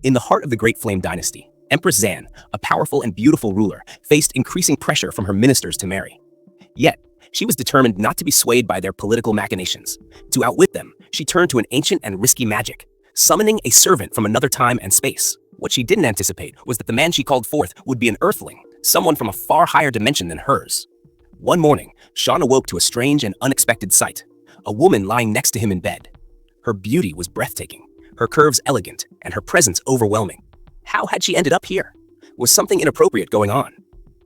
In the heart of the Great Flame Dynasty, Empress Zan, a powerful and beautiful ruler, faced increasing pressure from her ministers to marry. Yet, she was determined not to be swayed by their political machinations. To outwit them, she turned to an ancient and risky magic, summoning a servant from another time and space. What she didn't anticipate was that the man she called forth would be an earthling, someone from a far higher dimension than hers. One morning, Sean awoke to a strange and unexpected sight: a woman lying next to him in bed. Her beauty was breathtaking, her curves elegant, and her presence overwhelming. How had she ended up here? Was something inappropriate going on?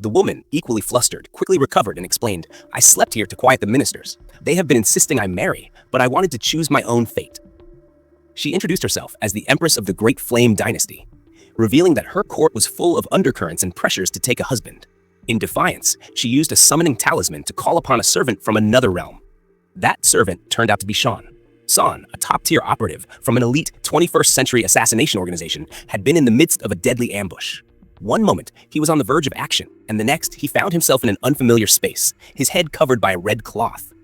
The woman, equally flustered, quickly recovered and explained, "I slept here to quiet the ministers. They have been insisting I marry, but I wanted to choose my own fate." She introduced herself as the Empress of the Great Flame Dynasty, revealing that her court was full of undercurrents and pressures to take a husband. In defiance, she used a summoning talisman to call upon a servant from another realm. That servant turned out to be Sean. Son, a top-tier operative from an elite 21st century assassination organization, had been in the midst of a deadly ambush. One moment, he was on the verge of action, and the next, he found himself in an unfamiliar space, his head covered by a red cloth.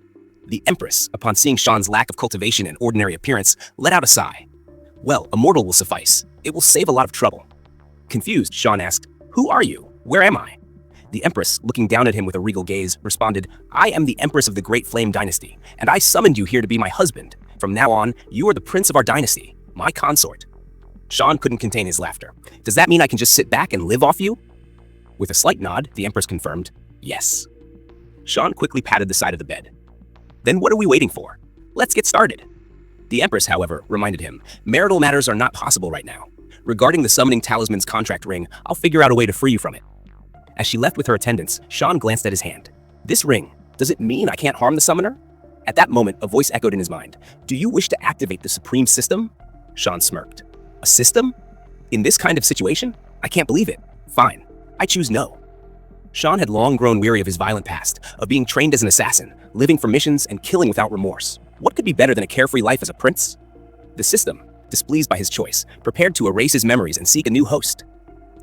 The Empress, upon seeing Sean's lack of cultivation and ordinary appearance, let out a sigh. "Well, a mortal will suffice. It will save a lot of trouble." Confused, Sean asked, "Who are you? Where am I?" The Empress, looking down at him with a regal gaze, responded, "I am the Empress of the Great Flame Dynasty, and I summoned you here to be my husband. From now on, you are the prince of our dynasty, my consort." Sean couldn't contain his laughter. "Does that mean I can just sit back and live off you?" With a slight nod, the Empress confirmed, "Yes." Sean quickly patted the side of the bed. "Then what are we waiting for? Let's get started." The Empress, however, reminded him, "Marital matters are not possible right now. Regarding the summoning talisman's contract ring, I'll figure out a way to free you from it." As she left with her attendants, Sean glanced at his hand. "This ring, does it mean I can't harm the summoner?" At that moment, a voice echoed in his mind. "Do you wish to activate the Supreme System?" Sean smirked. "A system? In this kind of situation? I can't believe it. Fine. I choose no." Sean had long grown weary of his violent past, of being trained as an assassin, living for missions and killing without remorse. What could be better than a carefree life as a prince? The system, displeased by his choice, prepared to erase his memories and seek a new host.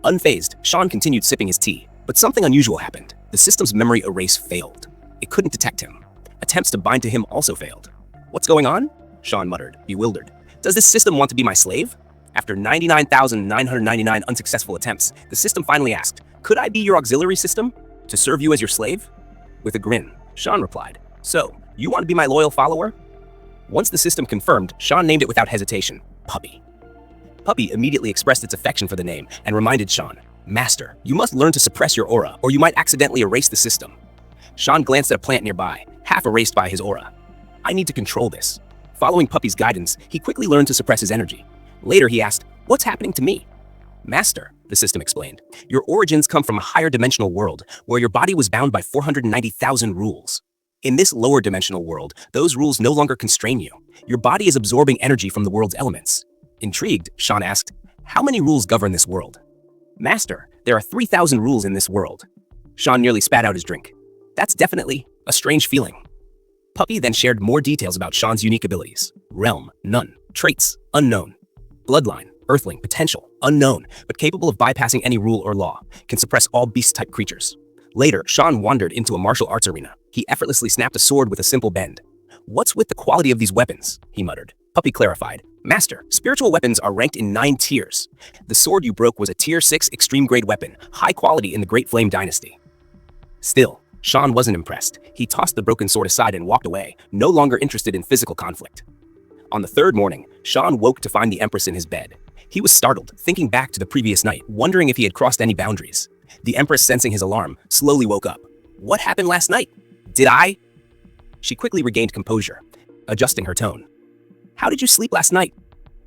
Unfazed, Sean continued sipping his tea, but something unusual happened. The system's memory erase failed. It couldn't detect him. Attempts to bind to him also failed. "What's going on?" Sean muttered, bewildered. "Does this system want to be my slave?" After 99,999 unsuccessful attempts, the system finally asked, "Could I be your auxiliary system? To serve you as your slave?" With a grin, Sean replied, "So, you want to be my loyal follower?" Once the system confirmed, Sean named it without hesitation, Puppy. Puppy immediately expressed its affection for the name and reminded Sean, "Master, you must learn to suppress your aura, or you might accidentally erase the system." Sean glanced at a plant nearby, half erased by his aura. "I need to control this." Following Puppy's guidance, he quickly learned to suppress his energy. Later, he asked, "What's happening to me?" "Master," the system explained, "your origins come from a higher dimensional world where your body was bound by 490,000 rules. In this lower dimensional world, those rules no longer constrain you. Your body is absorbing energy from the world's elements." Intrigued, Sean asked, "How many rules govern this world?" "Master, there are 3,000 rules in this world." Sean nearly spat out his drink. "That's definitely a strange feeling." Puppy then shared more details about Sean's unique abilities. Realm, none. Traits, unknown. Bloodline, earthling, potential, unknown, but capable of bypassing any rule or law. Can suppress all beast-type creatures. Later, Sean wandered into a martial arts arena. He effortlessly snapped a sword with a simple bend. "What's with the quality of these weapons?" he muttered. Puppy clarified, "Master, spiritual weapons are ranked in 9 tiers. The sword you broke was a tier 6 extreme-grade weapon, high quality in the Great Flame Dynasty." Still, Sean wasn't impressed. He tossed the broken sword aside and walked away, no longer interested in physical conflict. On the third morning, Sean woke to find the Empress in his bed. He was startled, thinking back to the previous night, wondering if he had crossed any boundaries. The Empress, sensing his alarm, slowly woke up. "What happened last night? Did I?" She quickly regained composure, adjusting her tone. "How did you sleep last night?"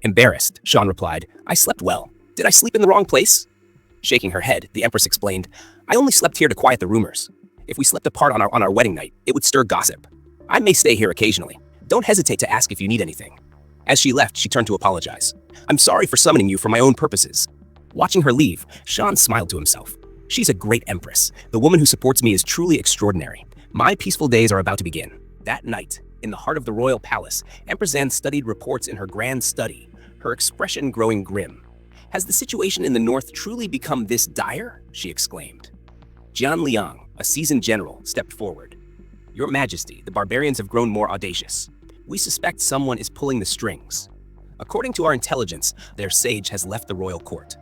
Embarrassed, Sean replied, "I slept well. Did I sleep in the wrong place?" Shaking her head, the Empress explained, "I only slept here to quiet the rumors. If we slept apart on our wedding night, it would stir gossip. I may stay here occasionally. Don't hesitate to ask if you need anything." As she left, she turned to apologize. "I'm sorry for summoning you for my own purposes." Watching her leave, Sean smiled to himself. "She's a great Empress. The woman who supports me is truly extraordinary. My peaceful days are about to begin." That night, in the heart of the royal palace, Empress Zan studied reports in her grand study, her expression growing grim. "Has the situation in the north truly become this dire?" she exclaimed. Jian Liang, a seasoned general, stepped forward. "Your Majesty, the barbarians have grown more audacious. We suspect someone is pulling the strings." According to our intelligence, their sage has left the royal court.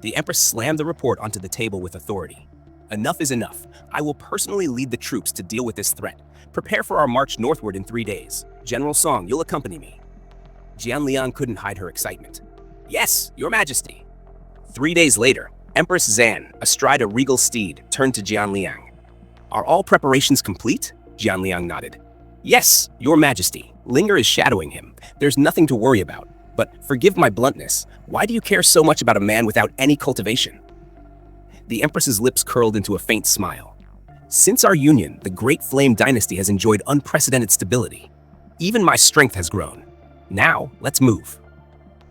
The Empress slammed the report onto the table with authority. Enough is enough. I will personally lead the troops to deal with this threat. Prepare for our march northward in 3 days. General Song, you'll accompany me. Jianliang couldn't hide her excitement. Yes, Your Majesty. 3 days later, Empress Zan, astride a regal steed, turned to Jianliang. Are all preparations complete? Jianliang nodded. Yes, Your Majesty. Linger is shadowing him. There's nothing to worry about. But forgive my bluntness, why do you care so much about a man without any cultivation? The Empress's lips curled into a faint smile. Since our union, the Great Flame Dynasty has enjoyed unprecedented stability. Even my strength has grown. Now, let's move.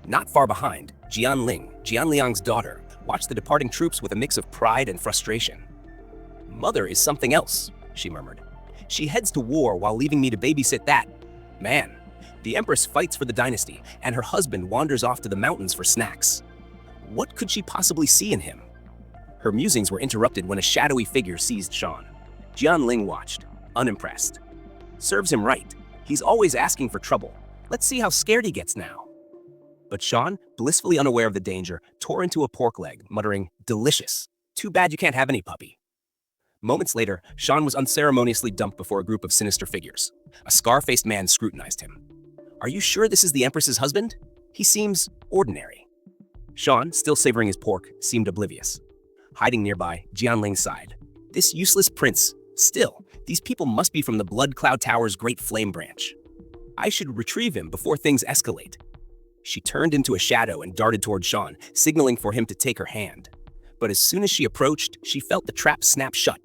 Not far behind, Jianling, Jianliang's daughter, watched the departing troops with a mix of pride and frustration. Mother is something else, she murmured. She heads to war while leaving me to babysit that. Man, the Empress fights for the dynasty, and her husband wanders off to the mountains for snacks. What could she possibly see in him? Her musings were interrupted when a shadowy figure seized Shan. Jianling watched, unimpressed. Serves him right. He's always asking for trouble. Let's see how scared he gets now. But Shan, blissfully unaware of the danger, tore into a pork leg, muttering, "Delicious. Too bad you can't have any, puppy." Moments later, Shan was unceremoniously dumped before a group of sinister figures. A scar-faced man scrutinized him. Are you sure this is the Empress's husband? He seems ordinary. Shan, still savoring his pork, seemed oblivious. Hiding nearby, Jianling sighed. This useless prince. Still, these people must be from the Blood Cloud Tower's Great Flame Branch. I should retrieve him before things escalate. She turned into a shadow and darted toward Shan, signaling for him to take her hand. But as soon as she approached, she felt the trap snap shut.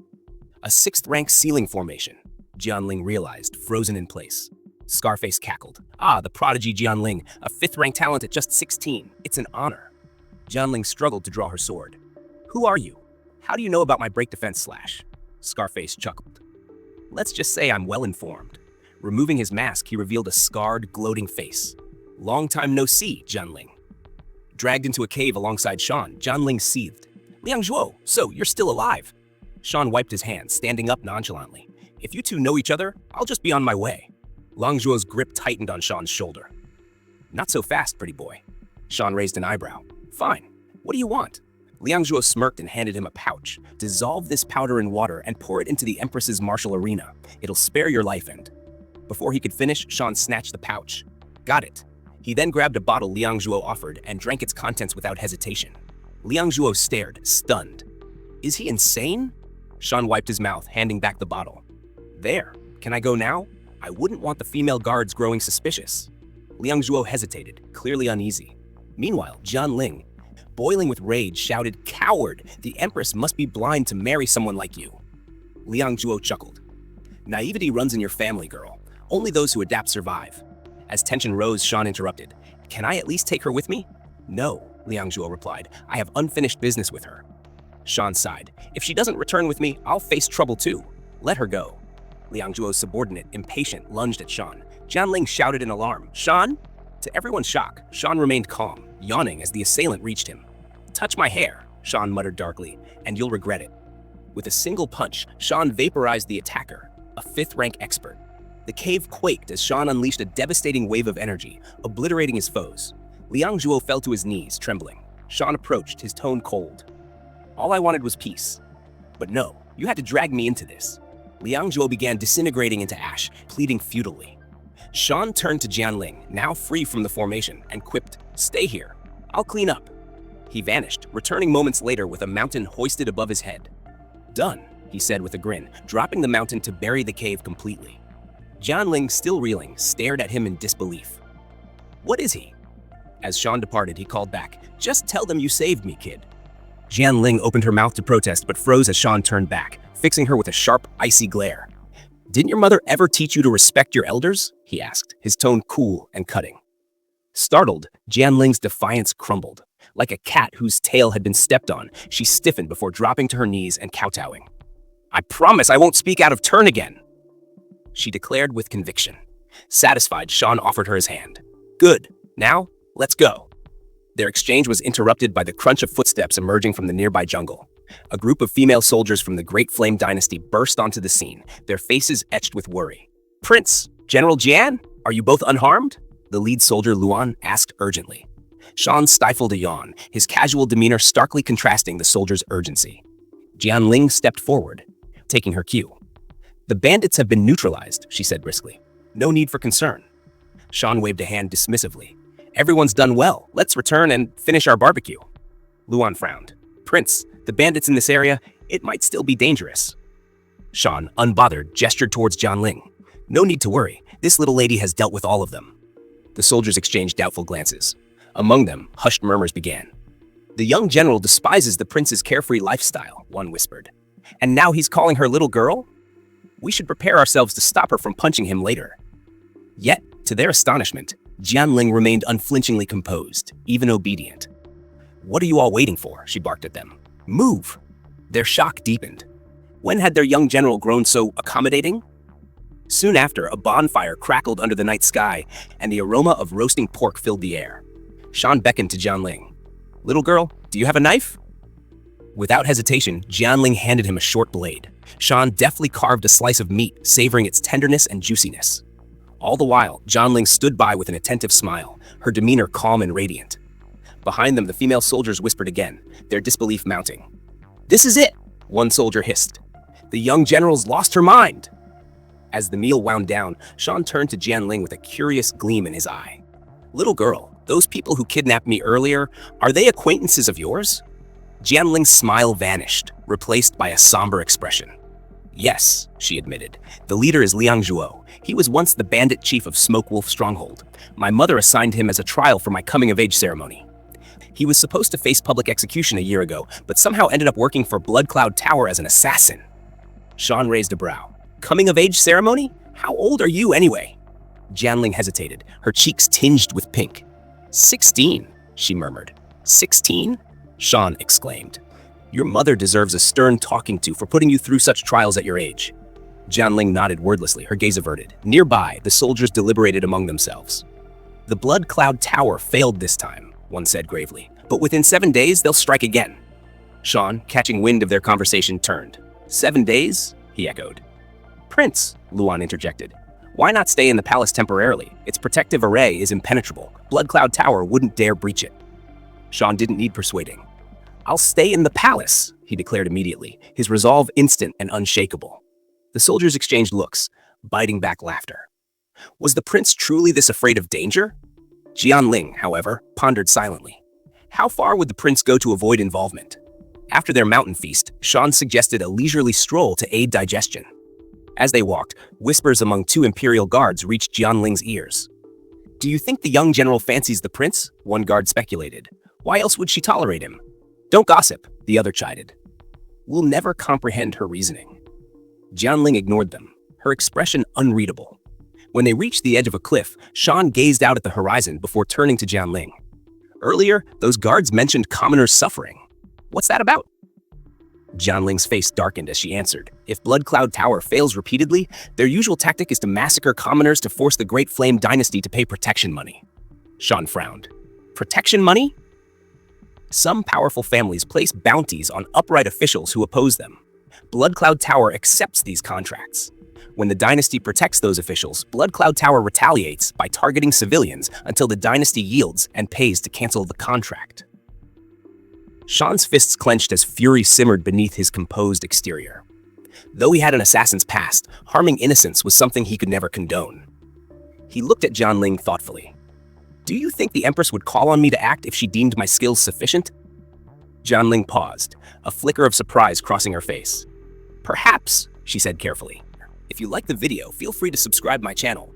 A 6th-rank ceiling formation, Jianling realized, frozen in place. Scarface cackled. Ah, the prodigy Jianling, a 5th-rank talent at just 16. It's an honor. Jianling struggled to draw her sword. Who are you? How do you know about my break defense slash? Scarface chuckled. Let's just say I'm well informed. Removing his mask, he revealed a scarred, gloating face. Long time no see, Jianling. Dragged into a cave alongside Shan, Jianling seethed. Liang Zhuo, so you're still alive. Shan wiped his hands, standing up nonchalantly. If you two know each other, I'll just be on my way. Liang Zhuo's grip tightened on Shan's shoulder. Not so fast, pretty boy. Shan raised an eyebrow. Fine. What do you want? Liang Zhuo smirked and handed him a pouch. Dissolve this powder in water and pour it into the Empress's martial arena. It'll spare your life and... Before he could finish, Shan snatched the pouch. Got it. He then grabbed a bottle Liang Zhuo offered and drank its contents without hesitation. Liang Zhuo stared, stunned. Is he insane? Shan wiped his mouth, handing back the bottle. There. Can I go now? I wouldn't want the female guards growing suspicious. Liang Zhuo hesitated, clearly uneasy. Meanwhile, Jianling, boiling with rage, shouted, Coward! The Empress must be blind to marry someone like you. Liang Zhuo chuckled. Naivety runs in your family, girl. Only those who adapt survive. As tension rose, Shan interrupted. Can I at least take her with me? No, Liang Zhuo replied. I have unfinished business with her. Shan sighed. If she doesn't return with me, I'll face trouble too. Let her go. Liang Zhuo's subordinate, impatient, lunged at Shan. Jianling shouted in alarm. Shan? To everyone's shock, Shan remained calm, yawning as the assailant reached him. Touch my hair, Shan muttered darkly, and you'll regret it. With a single punch, Shan vaporized the attacker, a 5th-rank expert. The cave quaked as Shan unleashed a devastating wave of energy, obliterating his foes. Liang Zhuo fell to his knees, trembling. Shan approached, his tone cold. All I wanted was peace. But no, you had to drag me into this. Liang Zhuo began disintegrating into ash, pleading futilely. Shan turned to Jianling, now free from the formation, and quipped, Stay here. I'll clean up. He vanished, returning moments later with a mountain hoisted above his head. Done, he said with a grin, dropping the mountain to bury the cave completely. Jianling, still reeling, stared at him in disbelief. What is he? As Shan departed, he called back, Just tell them you saved me, kid. Jianling opened her mouth to protest but froze as Shan turned back, fixing her with a sharp, icy glare. Didn't your mother ever teach you to respect your elders? He asked, his tone cool and cutting. Startled, Jianling's defiance crumbled. Like a cat whose tail had been stepped on, she stiffened before dropping to her knees and kowtowing. I promise I won't speak out of turn again, she declared with conviction. Satisfied, Shan offered her his hand. Good. Now, let's go. Their exchange was interrupted by the crunch of footsteps emerging from the nearby jungle. A group of female soldiers from the Great Flame Dynasty burst onto the scene, their faces etched with worry. Prince, General Jian, are you both unharmed? the lead soldier Luan asked urgently. Sean stifled a yawn, his casual demeanor starkly contrasting the soldier's urgency. Jianling stepped forward, taking her cue. "The bandits have been neutralized," she said briskly. "No need for concern." Sean waved a hand dismissively. "Everyone's done well. Let's return and finish our barbecue." Luan frowned. "Prince, the bandits in this area, it might still be dangerous." Sean, unbothered, gestured towards Jianling. "No need to worry. This little lady has dealt with all of them." The soldiers exchanged doubtful glances. Among them, hushed murmurs began. "The young general despises the prince's carefree lifestyle," one whispered. "And now he's calling her little girl? We should prepare ourselves to stop her from punching him later." Yet, to their astonishment, Jianling remained unflinchingly composed, even obedient. "What are you all waiting for?" she barked at them. "Move!" Their shock deepened. When had their young general grown so accommodating? Soon after, a bonfire crackled under the night sky, and the aroma of roasting pork filled the air. Sean beckoned to Jianling. "Little girl, do you have a knife?" Without hesitation, Jianling handed him a short blade. Sean deftly carved a slice of meat, savoring its tenderness and juiciness. All the while, Jianling stood by with an attentive smile, her demeanor calm and radiant. Behind them, the female soldiers whispered again, their disbelief mounting. "This is it!" one soldier hissed. "The young general's lost her mind!" As the meal wound down, Sean turned to Jianling with a curious gleam in his eye. "Little girl, those people who kidnapped me earlier, are they acquaintances of yours?" Jianling's smile vanished, replaced by a somber expression. "Yes," she admitted. "The leader is Liang Zhuo. He was once the bandit chief of Smoke Wolf Stronghold. My mother assigned him as a trial for my coming-of-age ceremony. He was supposed to face public execution a year ago, but somehow ended up working for Bloodcloud Tower as an assassin." Sean raised a brow. "Coming-of-age ceremony? How old are you anyway?" Jianling hesitated, her cheeks tinged with pink. 16, she murmured. 16? Sean exclaimed. "Your mother deserves a stern talking to for putting you through such trials at your age." Jianling nodded wordlessly, her gaze averted. Nearby, the soldiers deliberated among themselves. "The Blood Cloud Tower failed this time," one said gravely. "But within 7 days, they'll strike again." Sean, catching wind of their conversation, turned. 7 days? He echoed. "Prince," Luan interjected. "Why not stay in the palace temporarily? Its protective array is impenetrable. Blood Cloud Tower wouldn't dare breach it." Sean didn't need persuading. "I'll stay in the palace," he declared immediately, his resolve instant and unshakable. The soldiers exchanged looks, biting back laughter. Was the prince truly this afraid of danger? Jianling, however, pondered silently. How far would the prince go to avoid involvement? After their mountain feast, Sean suggested a leisurely stroll to aid digestion. As they walked, whispers among 2 imperial guards reached Jianling's ears. "Do you think the young general fancies the prince?" one guard speculated. "Why else would she tolerate him?" "Don't gossip," the other chided. "We'll never comprehend her reasoning." Jianling ignored them, her expression unreadable. When they reached the edge of a cliff, Sean gazed out at the horizon before turning to Jianling. "Earlier, those guards mentioned commoners suffering. What's that about?" Jianling's face darkened as she answered. "If Blood Cloud Tower fails repeatedly, their usual tactic is to massacre commoners to force the Great Flame Dynasty to pay protection money." Sean frowned. "Protection money?" "Some powerful families place bounties on upright officials who oppose them. Blood Cloud Tower accepts these contracts. When the dynasty protects those officials, Blood Cloud Tower retaliates by targeting civilians until the dynasty yields and pays to cancel the contract." Sean's fists clenched as fury simmered beneath his composed exterior. Though he had an assassin's past, harming innocents was something he could never condone. He looked at Jianling thoughtfully. "Do you think the Empress would call on me to act if she deemed my skills sufficient?" Jianling paused, a flicker of surprise crossing her face. "Perhaps," she said carefully. "If you like the video, feel free to subscribe my channel."